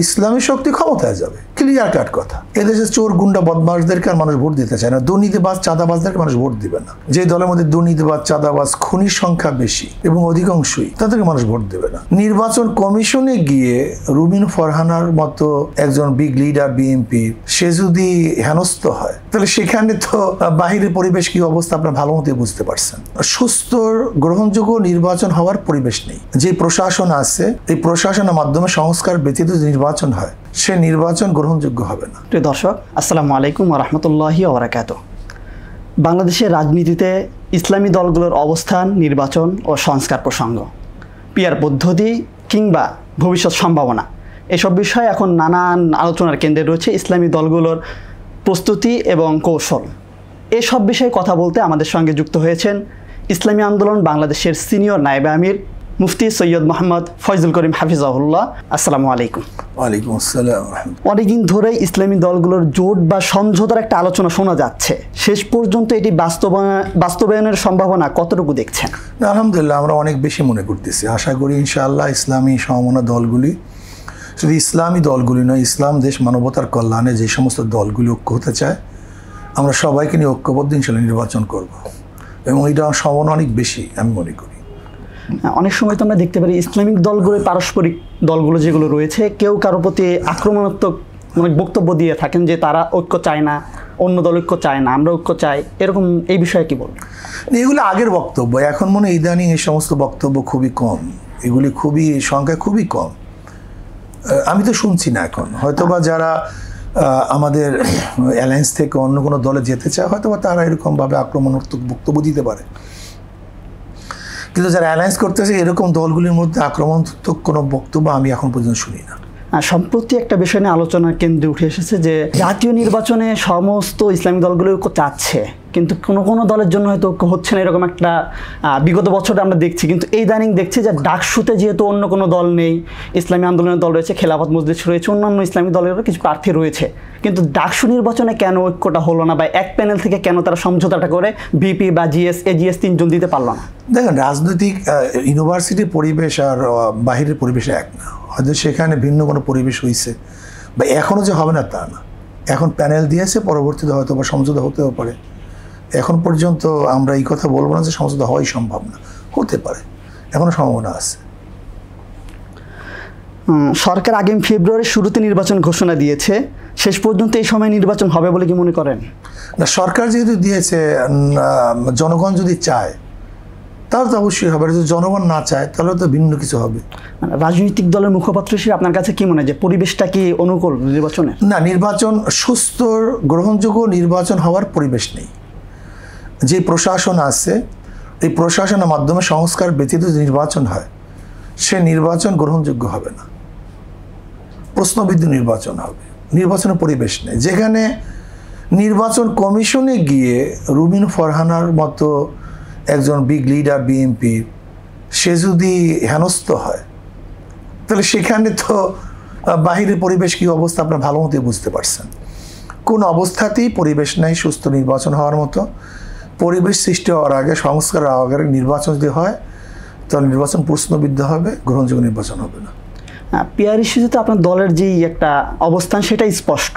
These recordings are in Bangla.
ইসলামী শক্তি ক্ষমতায় যাবে, ক্লিয়ার কাট কথা। এদেশে চোর গুন্ডা বদমাশদেরকে আর মানুষ ভোট দিতে চায় না, দুর্নীতিবাজ চাঁদাবাজদেরকে মানুষ ভোট দিবে না। যে দলের মধ্যে দুর্নীতিবাজ চাঁদাবাজ খুনির সংখ্যা বেশি এবং অধিকাংশই, তাদেরকে মানুষ ভোট দেবে না। নির্বাচন কমিশনে গিয়ে রুমিন ফারহানার মতো একজন বিগ লিডার বিএনপির সে যদি হেনস্থ হয়, তাহলে সেখানে তো বাহিরের পরিবেশ কি অবস্থা আপনার ভালো মতো বুঝতে পারছেন। সুস্থ গ্রহণযোগ্য নির্বাচন হওয়ার পরিবেশ নেই। যে প্রশাসন আছে, এই প্রশাসনের মাধ্যমে সংস্কার ব্যতীত নির্বাচন হয়, সে নির্বাচন গ্রহণযোগ্য হবে না। প্রিয় দর্শক, আসসালামু আলাইকুম ওয়া রাহমাতুল্লাহি ওয়া বারাকাতুহু। বাংলাদেশের রাজনীতিতে ইসলামী দলগুলোর অবস্থান, নির্বাচন ও সংস্কার প্রসঙ্গ, পিয়ার পদ্ধতি কিংবা ভবিষ্যৎ সম্ভাবনা, এসব বিষয়ে এখন নানান আলোচনার কেন্দ্রে রয়েছে ইসলামী দলগুলোর প্রস্তুতি এবং কৌশল। এসব বিষয়ে কথা বলতে আমাদের সঙ্গে যুক্ত হয়েছেন ইসলামী আন্দোলন বাংলাদেশের সিনিয়র নায়েবে আমির মুফতি সৈয়দ মোহাম্মদ ফয়জুল করিম হাফিজাহুল্লাহ। আসসালামু আলাইকুম। ওয়ালাইকুম আসসালাম। অনেকদিন ধরেই ইসলামী দলগুলোর জোট বা সমঝোতার একটা আলোচনা শোনা যাচ্ছে, শেষ পর্যন্ত এটি বাস্তবায়নের সম্ভাবনা কতটুকু দেখছেন? আলহামদুলিল্লাহ, আমরা অনেক বেশি মনে করতেছি। আশা করি ইনশাআল্লাহ ইসলামী সমমনা দলগুলি, শুধু ইসলামী দলগুলি নয়, ইসলাম দেশ মানবতার কল্যাণে যে সমস্ত দলগুলি ঐক্য হতে চায়, আমরা সবাইকে নিয়ে ঐক্যবদ্ধ ইনশাআল্লাহ নির্বাচন করব, এবং এটা সম্ভাবনা অনেক বেশি আমি মনে করি। অনেক সময় তো আমরা দেখতে পারি ইসলামিক দলগুলো, পারস্পরিক দলগুলো যেগুলো রয়েছে, কেউ কারো প্রতি আক্রমণাত্মক অনেক বক্তব্য দিয়ে থাকেন যে তারা ঐক্য চায় না, অন্য দল ঐক্য চায় না, আমরা ঐক্য চাই, এরকম এই বিষয়ে কি বলবেন? এগুলো আগের বক্তব্য, এখন মনে ইদানিং এই সমস্ত বক্তব্য খুবই কম, এগুলি খুবই সংখ্যা খুবই কম। আমি তো শুনছি না এখন। হয়তোবা যারা আমাদের অ্যালায়েন্স থেকে অন্য কোনো দলে যেতে চায়, হয়তোবা তারা এরকমভাবে আক্রমণাত্মক বক্তব্য দিতে পারে, কিন্তু যারা অ্যালায়েন্স করতেছে এরকম দলগুলির মধ্যে আক্রমণাত্মক কোনো বক্তব্য আমি এখন পর্যন্ত শুনি না। সম্প্রতি একটা বিষয় নিয়ে আলোচনার কেন্দ্রে উঠে এসেছে যে জাতীয় নির্বাচনে সমস্ত ইসলামী দলগুলো ঐক্য চাচ্ছে, কিন্তু কোনো কোনো দলের জন্য হয়তো ঐক্য হচ্ছে না, এরকম একটা বিগত বছরে আমরা দেখছি। কিন্তু এই দানিং দেখছি যে ডাকসুতে যেহেতু অন্য কোনো দল নেই, ইসলামী আন্দোলনের দল রয়েছে, খেলাফত মজলিস রয়েছে, অন্যান্য ইসলামী দলেরও কিছু প্রার্থী রয়েছে, কিন্তু ডাকসু নির্বাচনে কেন ঐক্যটা হলো না, বা এক প্যানেল থেকে কেন তারা সমঝোতাটা করে বিপি বা এজিএস তিনজন দিতে পারলো না? দেখেন, রাজনৈতিক ইউনিভার্সিটির পরিবেশ আর বাহিরের পরিবেশে এক না। হয়তো সেখানে ভিন্ন কোনো পরিবেশ হয়েছে, বা এখনও যে হবে না তা না। এখন প্যানেল দিয়েছে, পরবর্তীতে হয়তো বা সমঝোতা হতেও পারে। এখন পর্যন্ত আমরা এই কথা বলবো না যে সমঝোতা হওয়াই সম্ভব না, হতে পারে, এখনো সম্ভাবনা আছে। সরকার আগামী ফেব্রুয়ারির শুরুতে নির্বাচন ঘোষণা দিয়েছে, শেষ পর্যন্ত এই সময় নির্বাচন হবে বলে কি মনে করেন? না, সরকার যেহেতু দিয়েছে, জনগণ যদি চায় তাহলে তো অবশ্যই হবে, যদি জনগণ না চায় তাহলে তো ভিন্ন কিছু হবে। রাজনৈতিক দলের মুখপাত্র হিসেবে আপনার কাছে কি মনে হয় যে পরিবেশটা কি অনুকূল নির্বাচনে? না, নির্বাচন সুস্থ গ্রহণযোগ্য নির্বাচন হওয়ার পরিবেশ নেই। যে প্রশাসন আছে, এই প্রশাসনের মাধ্যমে সংস্কার ব্যতীত নির্বাচন হয়, সে নির্বাচন গ্রহণযোগ্য হবে না, প্রশ্নবিদ্ধ নির্বাচন হবে। নির্বাচনের পরিবেশ নেই। যেখানে নির্বাচন কমিশনে গিয়ে রুমিন ফারহানার মতো একজন বিগ লিডার বিএনপির সে যদি হেনস্থ হয়, তাহলে সেখানে তো বাহিরের পরিবেশ কি অবস্থা আপনার ভালো মতোই বুঝতে পারছেন। কোন অবস্থাতেই পরিবেশ নেই সুস্থ নির্বাচন হওয়ার মতো। পরিবেশ সৃষ্টি হওয়ার আগে, সংস্কার হওয়ার আগে নির্বাচন যদি হয়, তাহলে নির্বাচন প্রশ্নবিদ্ধ হবে, গ্রহণযোগ্য নির্বাচন হবে না। পিয়ার ইস্যুতে তো আপনার দলের যেই একটা অবস্থান সেটাই স্পষ্ট,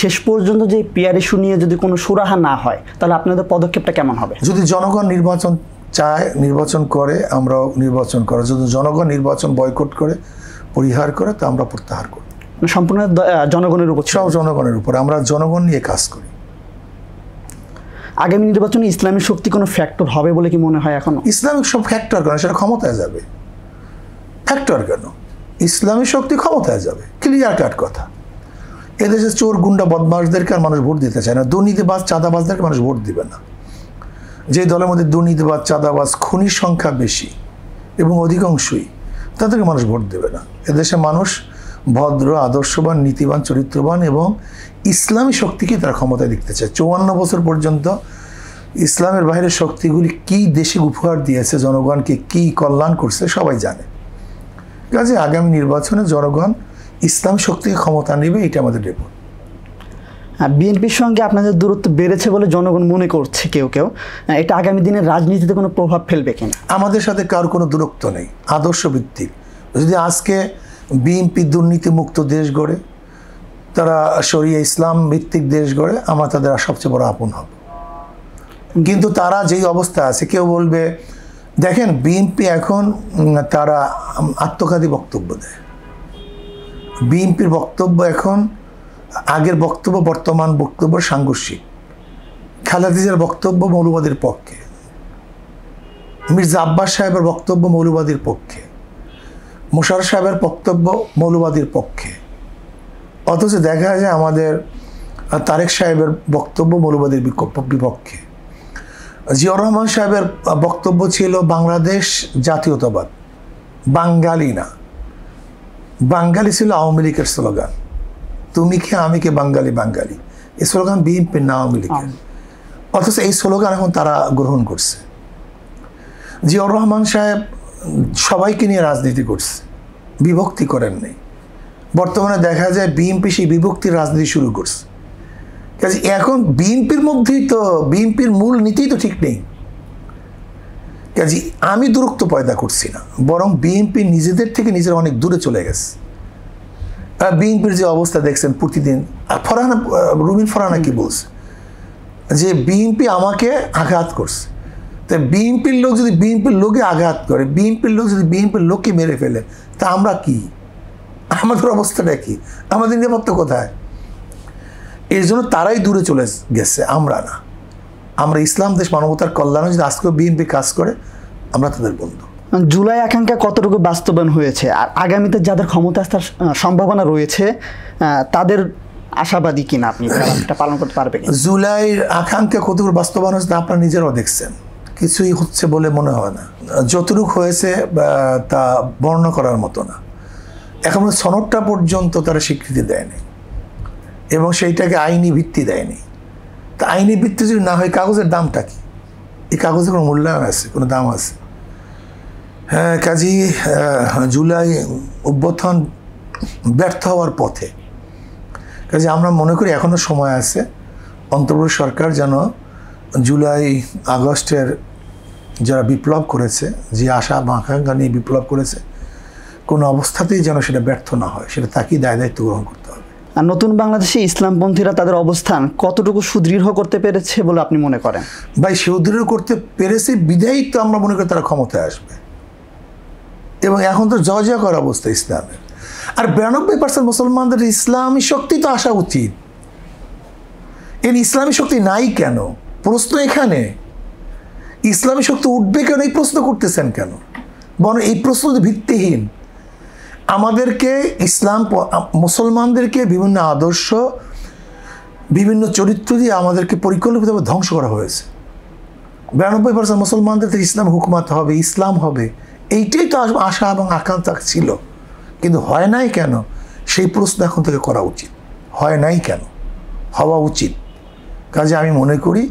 শেষ পর্যন্ত যে পিয়ার ইস্যু নিয়ে যদি কোনো সুরাহা না হয়, তাহলে আপনাদের পদক্ষেপটা কেমন হবে? যদি জনগণ নির্বাচন চায়, নির্বাচন করে, আমরাও নির্বাচন করে। যদি জনগণ নির্বাচন বয়কট করে, পরিহার করে, তা আমরা প্রত্যাহার করি। সম্পূর্ণ জনগণের উপর, সব জনগণের উপর। আমরা জনগণ নিয়ে কাজ করি। আগামী নির্বাচনে ইসলামী শক্তি কোনো ফ্যাক্টর হবে বলে কি মনে হয় এখনো? ইসলামিক সব ফ্যাক্টর কেন, সেটা ক্ষমতায় যাবে। ফ্যাক্টর কেন, ইসলামী শক্তি ক্ষমতায় যাবে, ক্লিয়ার কাট কথা। এদেশে চোর গুন্ডা বদমাশদেরকে আর মানুষ ভোট দিতে চায় না, দুর্নীতিবাজ চাঁদাবাজদেরকে মানুষ ভোট দিবে না। যে দলের মধ্যে দুর্নীতিবাজ চাঁদাবাজ খুনির সংখ্যা বেশি এবং অধিকাংশই, তাদেরকে মানুষ ভোট দেবে না। এদেশে মানুষ ভদ্র, আদর্শবান, নীতিবান, চরিত্রবান এবং ইসলামী শক্তিকে তারা ক্ষমতায় দেখতে চায়। 54 বছর পর্যন্ত ইসলামের বাইরের শক্তিগুলি কি দেশে উপহার দিয়েছে, জনগণকে কি কল্যাণ করছে সবাই জানে। কাজে আগামী নির্বাচনে জনগণ ইসলামী শক্তিকে ক্ষমতা নেবে, এটা আমাদের রিপোর্ট। বিএনপির সঙ্গে আপনাদের দূরত্ব বেড়েছে বলে জনগণ মনে করছে কেউ কেউ, এটা আগামী দিনের রাজনীতিতে কোনো প্রভাব ফেলবে কিনা? আমাদের সাথে কারোর কোনো দূরত্ব নেই, আদর্শ ভিত্তিক। যদি আজকে বিএনপি দুর্নীতিমুক্ত দেশ গড়ে, তারা শরিয়া ইসলাম ভিত্তিক দেশ গড়ে, আমরা তাদের সবচেয়ে বড় আপন হব। কিন্তু তারা যেই অবস্থা আছে, কেউ বলবে দেখেন বিএনপি এখন তারা আত্মঘাতী বক্তব্য দেয়। বিএনপির বক্তব্য এখন আগের বক্তব্য বর্তমান বক্তব্য সাংঘর্ষিক। খালেদা জিয়ার বক্তব্য মৌলবাদীর পক্ষে, মির্জা আব্বাস সাহেবের বক্তব্য মৌলবাদীর পক্ষে, মোশাররফ সাহেবের বক্তব্য মৌলবাদীর পক্ষে। অথচ দেখা যায় আমাদের তারেক সাহেবের বক্তব্য মৌলবাদীর বিপক্ষে। জিয়াউর রহমান সাহেবের বক্তব্য ছিল বাংলাদেশ জাতীয়তাবাদ, বাঙালি না। বাঙালি ছিল আওয়ামী লীগের স্লোগান, তুমি কে আমি কে বাঙালি বাঙালি, এই স্লোগান বিএনপির না আওয়ামী লীগের। অথচ এই স্লোগান এখন তারা গ্রহণ করছে। জিয়াউর রহমান সাহেব সবাইকে নিয়ে রাজনীতি করছে, বিভক্তি করেন নাই। বর্তমানে দেখা যায় বিএনপি সেই বিভক্তির রাজনীতি শুরু করছে। কাজে এখন বিএনপির মধ্যেই তো বিএনপির মূল নীতিই তো ঠিক নেই। কাজে আমি দূরত্ব পয়দা করছি না, বরং বিএনপি নিজেদের থেকে নিজেরা অনেক দূরে চলে গেছে। বিএনপির যে অবস্থা দেখছেন প্রতিদিন, রুমিন ফারহানা কি বলছে যে বিএনপি আমাকে আঘাত করছে। তো বিএনপির লোক যদি বিএনপির লোকে আঘাত করে, বিএনপির লোক যদি বিএনপির লোককে মেরে ফেলে, তা আমরা কি, আমাদের অবস্থাটা কি, আমাদের নিরাপত্তা কোথায়? এর জন্য তারাই দূরে চলে গেছে, আমরা না। আমরা ইসলাম দেশ মানবতার কল্যাণে যদি আজকেও বিএনপি কাজ করে, আমরা তাদের বন্ধু। জুলাই আকাঙ্ক্ষা কতটুকু বাস্তবায়ন হয়েছে, আর আগামীতে যাদের ক্ষমতা আসার সম্ভাবনা রয়েছে তাদের আশাবাদী কিনা, আপনি এটা পালন করতে পারবেন? জুলাইয়ের আকাঙ্ক্ষা কতটুকু বাস্তবায়ন হয়েছে আপনারা নিজেরাও দেখছেন, কিছুই হচ্ছে বলে মনে হয় না। যতটুকু হয়েছে তা বর্ণনা করার মতো না। এখন সনদটা পর্যন্ত তারা স্বীকৃতি দেয়নি এবং সেইটাকে আইনি ভিত্তি দেয়নি। তা আইনি ভিত্তি যদি না হয়, কাগজের দামটা কি? এই কাগজের কোনো মূল্যায়ন আছে, কোনো দাম আছে? হ্যাঁ, কাজী জুলাই অভ্যুত্থান ব্যর্থ হওয়ার পথে। কাজে আমরা মনে করি এখনও সময় আছে, অন্তর্বর্তী সরকার যেন জুলাই আগস্টের যারা বিপ্লব করেছে, যে আশা বা আকাঙ্ক্ষা নিয়ে বিপ্লব করেছে, কোনো অবস্থাতেই যেন সেটা ব্যর্থ না হয়, সেটা তাকেই দায়িত্ব গ্রহণ করতে হবে। আর নতুন বাংলাদেশে ইসলামপন্থীরা তাদের অবস্থান কতটুকু সুদৃঢ় করতে পেরেছে বলে আপনি মনে করেন? ভাই, সুদৃঢ় করতে পেরেছে বিদায়ী তো আমরা মনে করি তারা ক্ষমতায় আসবে, এবং এখন তো জয় করার অবস্থা ইসলামের। আর 92% মুসলমানদের ইসলামী শক্তি তো আসা উচিত। এর ইসলামী শক্তি নাই কেন? প্রশ্ন এখানে, ইসলামী শক্তি উঠবে কেন এই প্রশ্ন করতেছেন কেন? বরং এই প্রশ্ন ভিত্তিহীন। আমাদেরকে ইসলাম মুসলমানদেরকে বিভিন্ন আদর্শ, বিভিন্ন চরিত্র দিয়ে আমাদেরকে পরিকল্পিতভাবে ধ্বংস করা হয়েছে। 92% মুসলমানদের থেকে ইসলাম হুকুমাত হবে, ইসলাম হবে, এইটাই তো আশা এবং আকাঙ্ক্ষা ছিল, কিন্তু হয় নাই কেন? সেই প্রশ্ন এখন থেকে করা উচিত। হয় নাই কেন? হওয়া উচিত। কাজে আমি মনে করি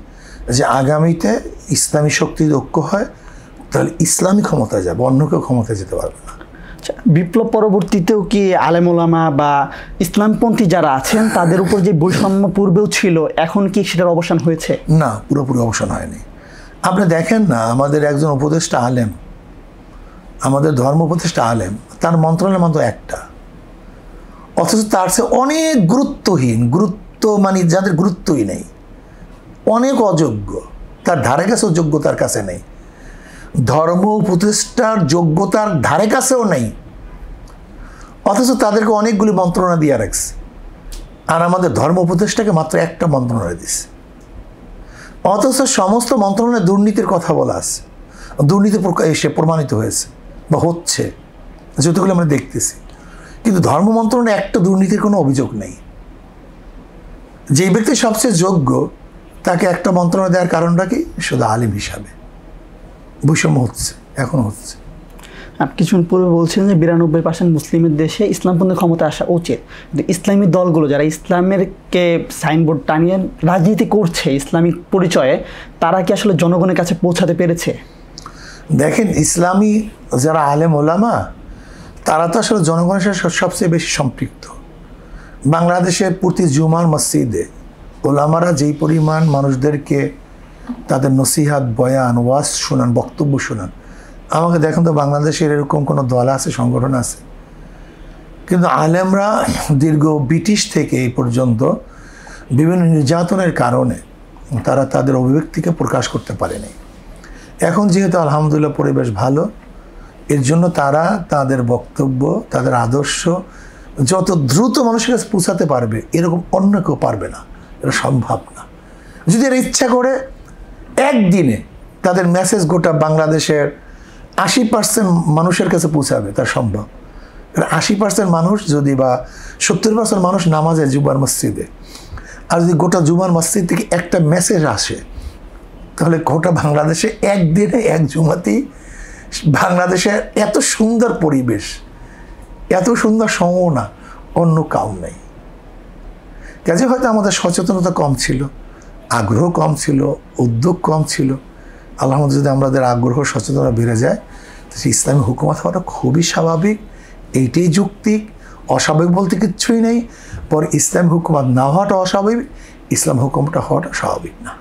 যে আগামীতে ইসলামী শক্তির ঐক্য হয়, তাহলে ইসলামী ক্ষমতায় যাবে, অন্য কেউ ক্ষমতায় যেতে পারবে না। বিপ্লব পরবর্তীতেও কি আলেম ওলামা বা ইসলামপন্থী যারা আছেন তাদের উপর যে বৈষম্য পূর্বেও ছিল, এখন কি সেটার অবসান হয়েছে? না, পুরোপুরি অবসান হয়নি। আপনি দেখেন না, আমাদের একজন উপদেষ্টা আলেম, আমাদের ধর্ম উপদেষ্টা আলেম, তার মন্ত্রণালয় মাত্র একটা, অথচ তার চেয়ে অনেক গুরুত্বহীন, মানে যাদের গুরুত্বই নেই, অনেক অযোগ্য, তার ধারে কাছেও যোগ্যতার কাছে নেই, ধর্ম উপদেষ্টার যোগ্যতার ধারে কাছেও নেই, অথচ তাদেরকে অনেকগুলি মন্ত্রণা দিয়ে রাখছে। আর আমাদের ধর্ম উপদেষ্টাকে মাত্র একটা মন্ত্রণালয় দিচ্ছে, অথচ সমস্ত মন্ত্রণালয়ে দুর্নীতির কথা বলা আছে, দুর্নীতি এসে প্রমাণিত হয়েছে বা হচ্ছে, যতগুলো আমরা দেখতেছি। কিন্তু ধর্ম মন্ত্রণালয়ে একটা দুর্নীতির কোনো অভিযোগ নেই। যেই ব্যক্তি সবচেয়ে যোগ্য তাকে একটা মন্ত্রণালয় দেওয়ার কারণটা কি? শুধু আলিম হিসাবে। বৈষম্য হচ্ছে, এখনো হচ্ছে। আপনি কিছুক্ষণ পূর্বে বলছেন যে 92% মুসলিমের দেশে ইসলামপন্থী ক্ষমতা আসা উচিত, কিন্তু ইসলামী দলগুলো যারা ইসলামেরকে সাইনবোর্ড টানিয়ে রাজনীতি করছে ইসলামিক পরিচয়ে, তারা কি আসলে জনগণের কাছে পৌঁছাতে পেরেছে? দেখেন, ইসলামী যারা আলেম ওলামা, তারা তো আসলে জনগণের সাথে সবচেয়ে বেশি সম্পৃক্ত। বাংলাদেশের প্রতি জুমার মসজিদে ওলামারা যেই পরিমাণ মানুষদেরকে তাদের নসিহাত, বয়ান, ওয়াজ শোনান, বক্তব্য শোনান, আমাকে দেখেন তো বাংলাদেশের এরকম কোনো দল আছে, সংগঠন আছে কিন্তু আলেমরা দীর্ঘ ব্রিটিশ থেকে এই পর্যন্ত বিভিন্ন নির্যাতনের কারণে তারা তাদের অভিব্যক্তিকে প্রকাশ করতে পারেনি। এখন যেহেতু আলহামদুলিল্লাহ পরিবেশ ভালো, এর জন্য তারা তাদের বক্তব্য, তাদের আদর্শ যত দ্রুত মানুষের কাছে পৌঁছাতে পারবে, এরকম অন্য কেউ পারবে না, এটা সম্ভব না। যদি এরা ইচ্ছা করে একদিনে তাদের মেসেজ গোটা বাংলাদেশের 80% মানুষের কাছে পৌঁছাবে, তা সম্ভব। 80% মানুষ যদি বা 70% মানুষ নামাজে জুমার মসজিদে, আর যদি গোটা জুমার মসজিদ থেকে একটা মেসেজ আসে, তাহলে গোটা বাংলাদেশে একদিনে এক জুমাতেই বাংলাদেশের এত সুন্দর পরিবেশ, এত সুন্দর সম্ভাবনা অন্য কাউ নেই। কাজে হয়তো আমাদের সচেতনতা কম ছিল, আগ্রহ কম ছিল, উদ্যোগ কম ছিল। আল্লাহর যদি আমাদের আগ্রহ সচেতনতা বেড়ে যায়, তাহলে ইসলামী হুকুমত হওয়াটা খুবই স্বাভাবিক, এইটাই যৌক্তিক। অস্বাভাবিক বলতে কিচ্ছুই নেই। পরে ইসলামী হুকুমত না হওয়াটা অস্বাভাবিক, ইসলাম হুকুমটা হওয়াটা স্বাভাবিক না।